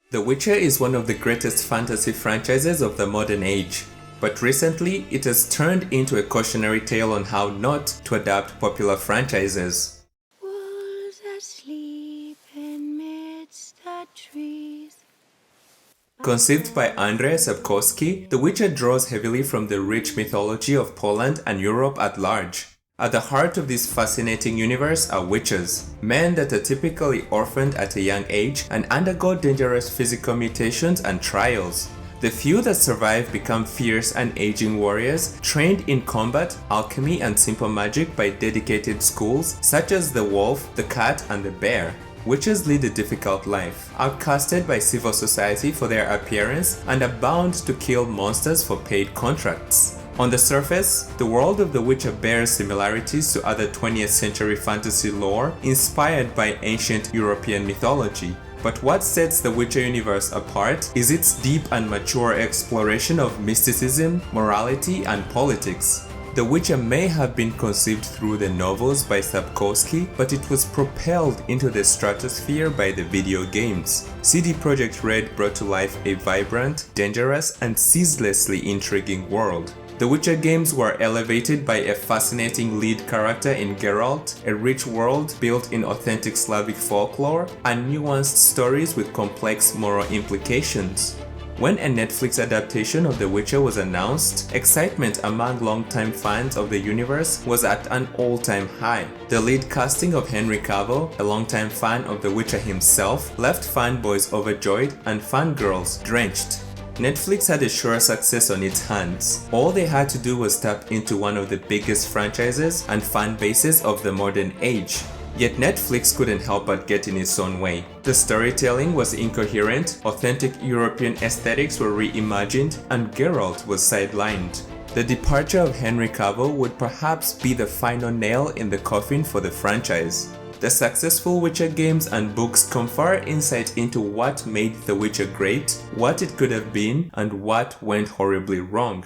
The Witcher is one of the greatest fantasy franchises of the modern age, but recently it has turned into a cautionary tale on how not to adapt popular franchises. Wolves asleep amidst the trees. Conceived by Andrzej Sapkowski, The Witcher draws heavily from the rich mythology of Poland and Europe at large. At the heart of this fascinating universe are witches, men that are typically orphaned at a young age and undergo dangerous physical mutations and trials. The few that survive become fierce and aging warriors, trained in combat, alchemy, and simple magic by dedicated schools such as the wolf, the cat, and the bear. Witches lead a difficult life, outcasted by civil society for their appearance and are bound to kill monsters for paid contracts. On the surface, the world of The Witcher bears similarities to other 20th century fantasy lore inspired by ancient European mythology. But what sets the Witcher universe apart is its deep and mature exploration of mysticism, morality, and politics. The Witcher may have been conceived through the novels by Sapkowski, but it was propelled into the stratosphere by the video games. CD Projekt Red brought to life a vibrant, dangerous, and ceaselessly intriguing world. The Witcher games were elevated by a fascinating lead character in Geralt, a rich world built in authentic Slavic folklore, and nuanced stories with complex moral implications. When a Netflix adaptation of The Witcher was announced, excitement among longtime fans of the universe was at an all-time high. The lead casting of Henry Cavill, a longtime fan of The Witcher himself, left fanboys overjoyed and fangirls drenched. Netflix had a sure success on its hands. All they had to do was tap into one of the biggest franchises and fan bases of the modern age. Yet Netflix couldn't help but get in its own way. The storytelling was incoherent, authentic European aesthetics were reimagined, and Geralt was sidelined. The departure of Henry Cavill would perhaps be the final nail in the coffin for the franchise. The successful Witcher games and books confer insight into what made The Witcher great, what it could have been, and what went horribly wrong.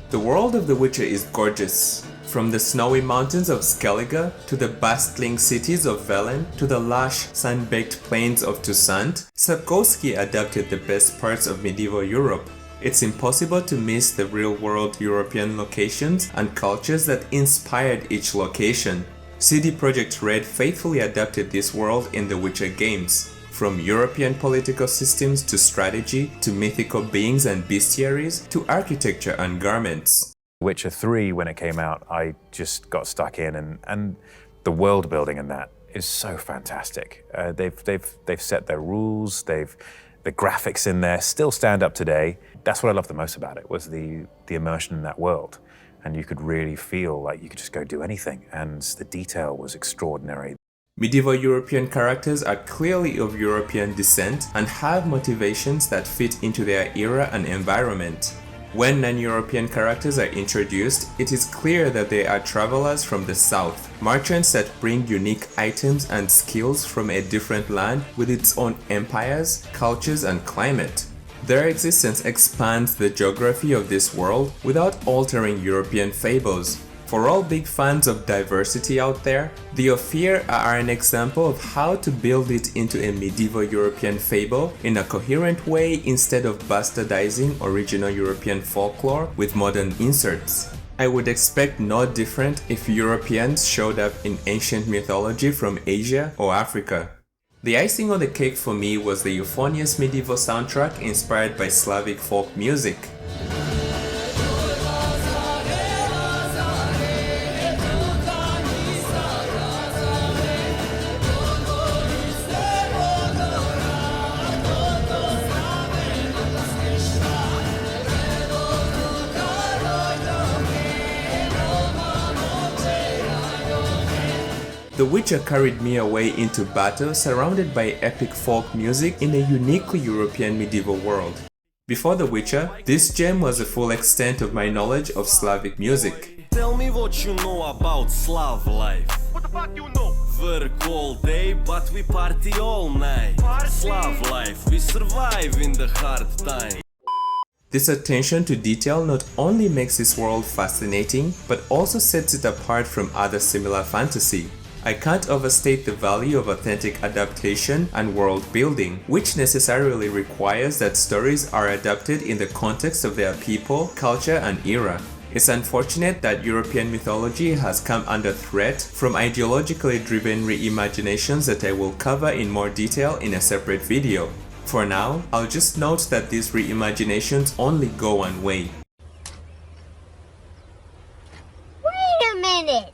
The world of The Witcher is gorgeous. From the snowy mountains of Skellige, to the bustling cities of Velen, to the lush, sun-baked plains of Toussaint, Sapkowski adapted the best parts of medieval Europe. It's impossible to miss the real-world European locations and cultures that inspired each location. CD Projekt Red faithfully adapted this world in The Witcher games. From European political systems to strategy, to mythical beings and bestiaries, to architecture and garments. Witcher 3, when it came out, I just got stuck in, and the world building in that is so fantastic. They've set their rules, the graphics in there still stand up today. That's what I loved the most about it, was the immersion in that world. And you could really feel like you could just go do anything, and the detail was extraordinary. Medieval European characters are clearly of European descent and have motivations that fit into their era and environment. When non-European characters are introduced, it is clear that they are travelers from the south, merchants that bring unique items and skills from a different land with its own empires, cultures, and climate. Their existence expands the geography of this world without altering European fables. For all big fans of diversity out there, the Ophir are an example of how to build it into a medieval European fable in a coherent way instead of bastardizing original European folklore with modern inserts. I would expect no different if Europeans showed up in ancient mythology from Asia or Africa. The icing on the cake for me was the euphonious medieval soundtrack inspired by Slavic folk music. The Witcher carried me away into battle surrounded by epic folk music in a uniquely European medieval world. Before The Witcher, this gem was the full extent of my knowledge of Slavic music. Tell me what you know about Slav life. What the fuck you know? Work all day, but we party all night. Slav life, we survive in the hard time. This attention to detail not only makes this world fascinating, but also sets it apart from other similar fantasy. I can't overstate the value of authentic adaptation and world building, which necessarily requires that stories are adapted in the context of their people, culture, and era. It's unfortunate that European mythology has come under threat from ideologically driven reimaginations that I will cover in more detail in a separate video. For now, I'll just note that these reimaginations only go one way. Wait a minute!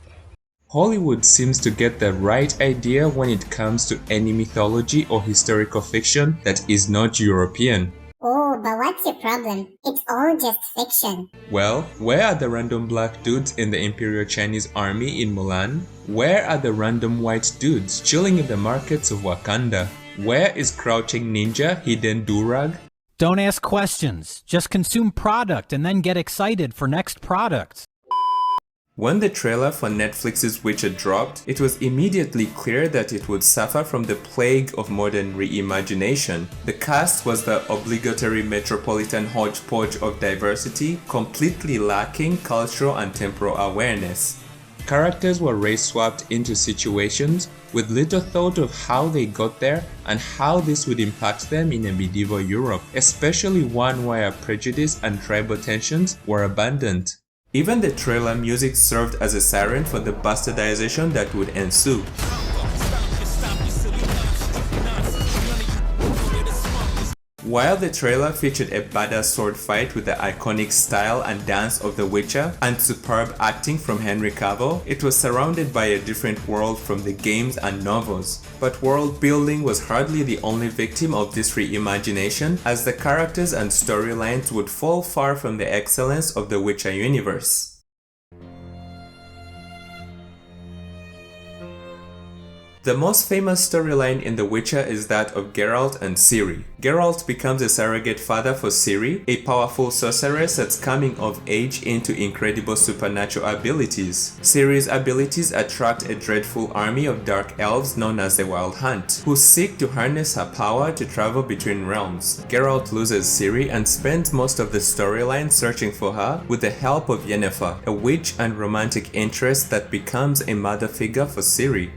Hollywood seems to get the right idea when it comes to any mythology or historical fiction that is not European. Oh, but what's your problem? It's all just fiction. Well, where are the random black dudes in the Imperial Chinese Army in Mulan? Where are the random white dudes chilling in the markets of Wakanda? Where is Crouching Ninja hidden Durag? Don't ask questions. Just consume product and then get excited for next product. When the trailer for Netflix's Witcher dropped, it was immediately clear that it would suffer from the plague of modern reimagination. The cast was the obligatory metropolitan hodgepodge of diversity, completely lacking cultural and temporal awareness. Characters were race-swapped into situations with little thought of how they got there and how this would impact them in a medieval Europe, especially one where prejudice and tribal tensions were abundant. Even the trailer music served as a siren for the bastardization that would ensue. While the trailer featured a badass sword fight with the iconic style and dance of The Witcher and superb acting from Henry Cavill, it was surrounded by a different world from the games and novels. But world building was hardly the only victim of this reimagination, as the characters and storylines would fall far from the excellence of the Witcher universe. The most famous storyline in The Witcher is that of Geralt and Ciri. Geralt becomes a surrogate father for Ciri, a powerful sorceress that's coming of age into incredible supernatural abilities. Ciri's abilities attract a dreadful army of dark elves known as the Wild Hunt, who seek to harness her power to travel between realms. Geralt loses Ciri and spends most of the storyline searching for her with the help of Yennefer, a witch and romantic interest that becomes a mother figure for Ciri.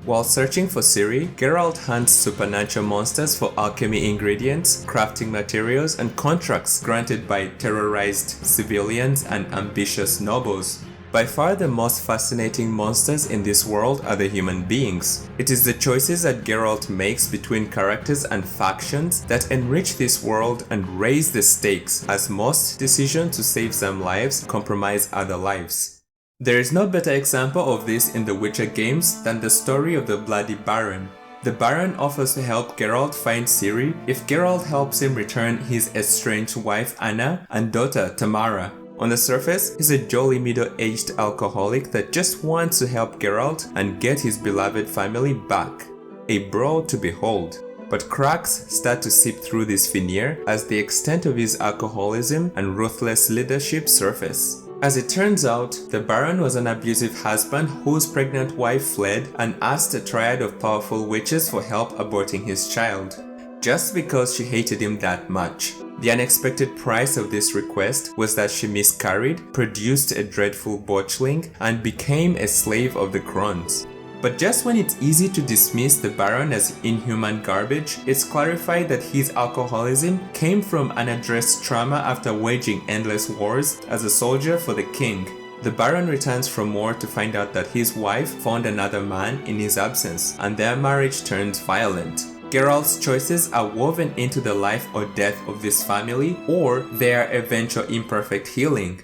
While searching for Ciri, Geralt hunts supernatural monsters for alchemy ingredients, crafting materials, and contracts granted by terrorized civilians and ambitious nobles. By far the most fascinating monsters in this world are the human beings. It is the choices that Geralt makes between characters and factions that enrich this world and raise the stakes, as most decisions to save some lives compromise other lives. There is no better example of this in the Witcher games than the story of the Bloody Baron. The Baron offers to help Geralt find Ciri if Geralt helps him return his estranged wife Anna and daughter Tamara. On the surface, he's a jolly middle-aged alcoholic that just wants to help Geralt and get his beloved family back. A bro to behold. But cracks start to seep through this veneer as the extent of his alcoholism and ruthless leadership surface. As it turns out, the Baron was an abusive husband whose pregnant wife fled and asked a triad of powerful witches for help aborting his child, just because she hated him that much. The unexpected price of this request was that she miscarried, produced a dreadful botchling, and became a slave of the Crons. But just when it's easy to dismiss the Baron as inhuman garbage, it's clarified that his alcoholism came from unaddressed trauma after waging endless wars as a soldier for the king. The Baron returns from war to find out that his wife found another man in his absence, and their marriage turns violent. Geralt's choices are woven into the life or death of this family, or their eventual imperfect healing.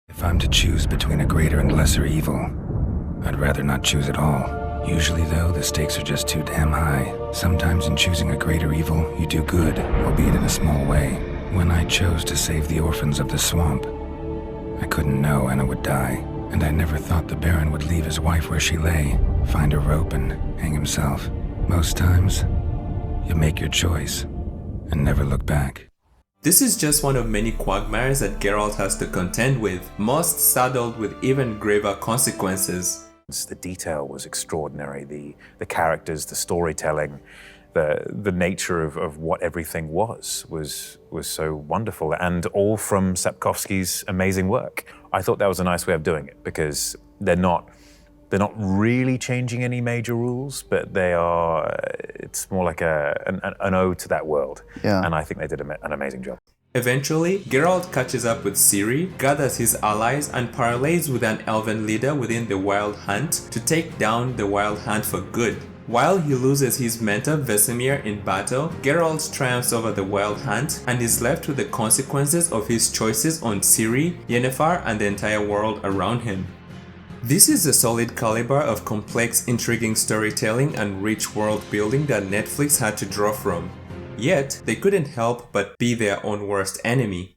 If I'm to choose between a greater and lesser evil, I'd rather not choose at all. Usually, though, the stakes are just too damn high. Sometimes in choosing a greater evil, you do good, albeit in a small way. When I chose to save the orphans of the swamp, I couldn't know Anna would die, and I never thought the Baron would leave his wife where she lay, find a rope and hang himself. Most times, you make your choice and never look back. This is just one of many quagmires that Geralt has to contend with, most saddled with even graver consequences. The detail was extraordinary, the characters, the storytelling, the nature of what everything was so wonderful, and all from Sapkowski's amazing work. I thought that was a nice way of doing it, because they're not They're not really changing any major rules, but they are. It's more like an ode to that world. Yeah. And I think they did an amazing job. Eventually, Geralt catches up with Ciri, gathers his allies, and parlays with an elven leader within the Wild Hunt to take down the Wild Hunt for good. While he loses his mentor Vesemir in battle, Geralt triumphs over the Wild Hunt and is left with the consequences of his choices on Ciri, Yennefer, and the entire world around him. This is a solid caliber of complex, intriguing storytelling and rich world building that Netflix had to draw from. Yet, they couldn't help but be their own worst enemy.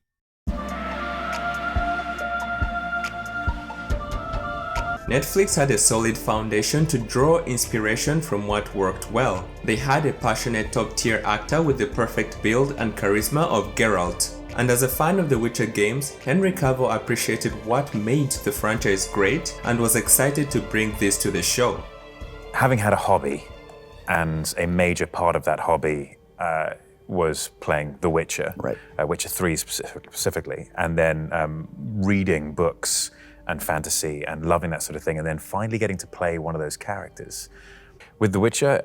Netflix had a solid foundation to draw inspiration from what worked well. They had a passionate top-tier actor with the perfect build and charisma of Geralt. And as a fan of the Witcher games, Henry Cavill appreciated what made the franchise great and was excited to bring this to the show. Having had a hobby, and a major part of that hobby was playing The Witcher, Right. Witcher 3 specifically, and then reading books and fantasy and loving that sort of thing, and then finally getting to play one of those characters. With The Witcher,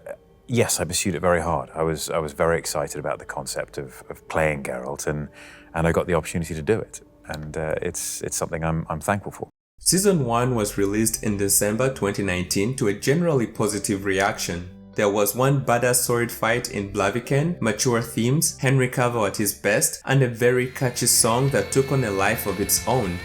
yes, I pursued it very hard. I was very excited about the concept of playing Geralt, and I got the opportunity to do it, and it's something I'm thankful for. Season 1 was released in December 2019 to a generally positive reaction. There was one badass sword fight in Blaviken, mature themes, Henry Cavill at his best, and a very catchy song that took on a life of its own.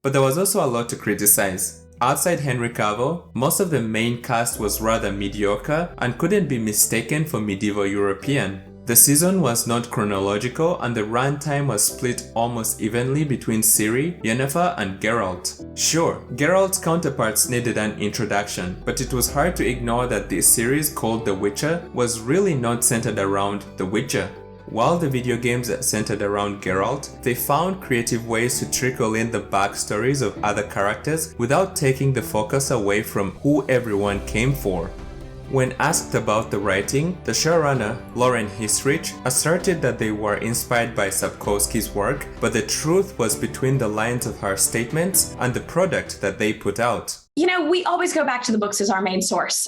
But there was also a lot to criticize. Outside Henry Cavill, most of the main cast was rather mediocre and couldn't be mistaken for medieval European. The season was not chronological and the runtime was split almost evenly between Ciri, Yennefer, and Geralt. Sure, Geralt's counterparts needed an introduction, but it was hard to ignore that this series called The Witcher was really not centered around The Witcher. While the video games centered around Geralt, they found creative ways to trickle in the backstories of other characters without taking the focus away from who everyone came for. When asked about the writing, the showrunner, Lauren Hisrich, asserted that they were inspired by Sapkowski's work, but the truth was between the lines of her statements and the product that they put out. You know, we always go back to the books as our main source.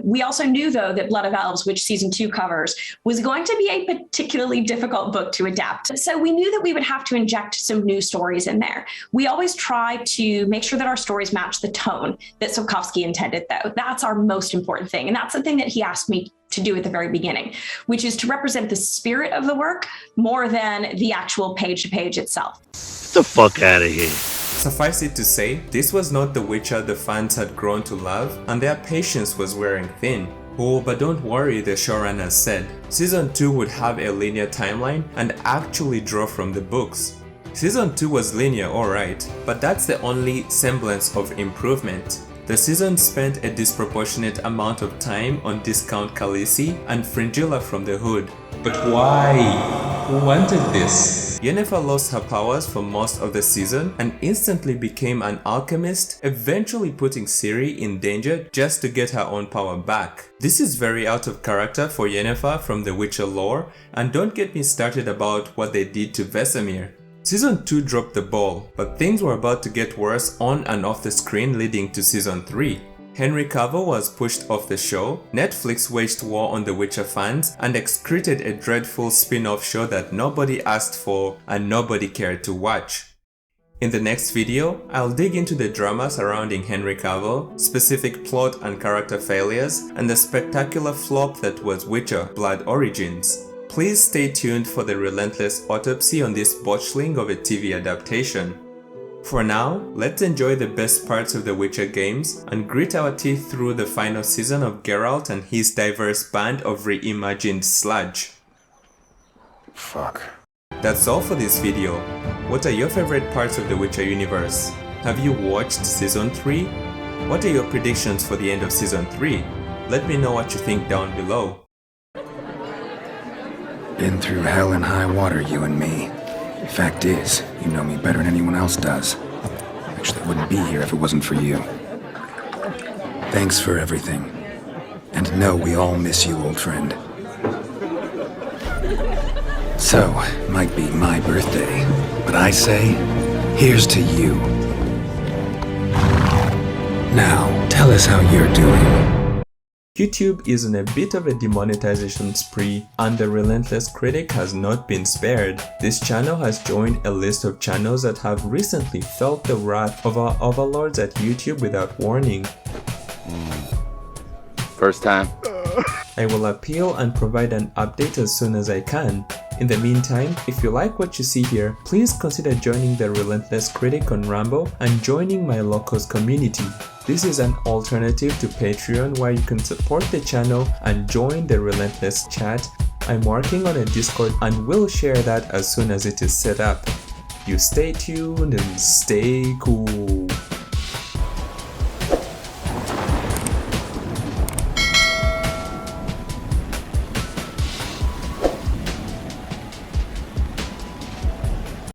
We also knew, though, that Blood of Elves, which season 2 covers, was going to be a particularly difficult book to adapt. So we knew that we would have to inject some new stories in there. We always try to make sure that our stories match the tone that Sapkowski intended, though. That's our most important thing. And that's the thing that he asked me to do at the very beginning, which is to represent the spirit of the work more than the actual page-to-page itself. Get the fuck out of here. Suffice it to say, this was not the Witcher the fans had grown to love, and their patience was wearing thin. Oh, but don't worry, the showrunners said. Season 2 would have a linear timeline and actually draw from the books. Season 2 was linear, alright, but that's the only semblance of improvement. The season spent a disproportionate amount of time on Discount Khaleesi and Fringilla from the Hood. But why? Who wanted this? Yennefer lost her powers for most of the season and instantly became an alchemist, eventually putting Ciri in danger just to get her own power back. This is very out of character for Yennefer from the Witcher lore, and don't get me started about what they did to Vesemir. Season 2 dropped the ball, but things were about to get worse on and off the screen leading to Season 3. Henry Cavill was pushed off the show, Netflix waged war on the Witcher fans, and excreted a dreadful spin-off show that nobody asked for and nobody cared to watch. In the next video, I'll dig into the drama surrounding Henry Cavill, specific plot and character failures, and the spectacular flop that was Witcher Blood Origins. Please stay tuned for the relentless autopsy on this botchling of a TV adaptation. For now, let's enjoy the best parts of the Witcher games and grit our teeth through the final season of Geralt and his diverse band of reimagined sludge. Fuck. That's all for this video. What are your favorite parts of the Witcher universe? Have you watched Season 3? What are your predictions for the end of Season 3? Let me know what you think down below. Been through hell and high water, you and me. Fact is, you know me better than anyone else does. Actually, I wouldn't be here if it wasn't for you. Thanks for everything. And know we all miss you, old friend. So, might be my birthday, but I say, here's to you. Now, tell us how you're doing. YouTube is on a bit of a demonetization spree, and the relentless critic has not been spared. This channel has joined a list of channels that have recently felt the wrath of our overlords at YouTube without warning. First time. I will appeal and provide an update as soon as I can. In the meantime, if you like what you see here, please consider joining the Relentless Critic on Rambo and joining my Locos community. This is an alternative to Patreon where you can support the channel and join the Relentless chat. I'm working on a Discord and will share that as soon as it is set up. You stay tuned and stay cool.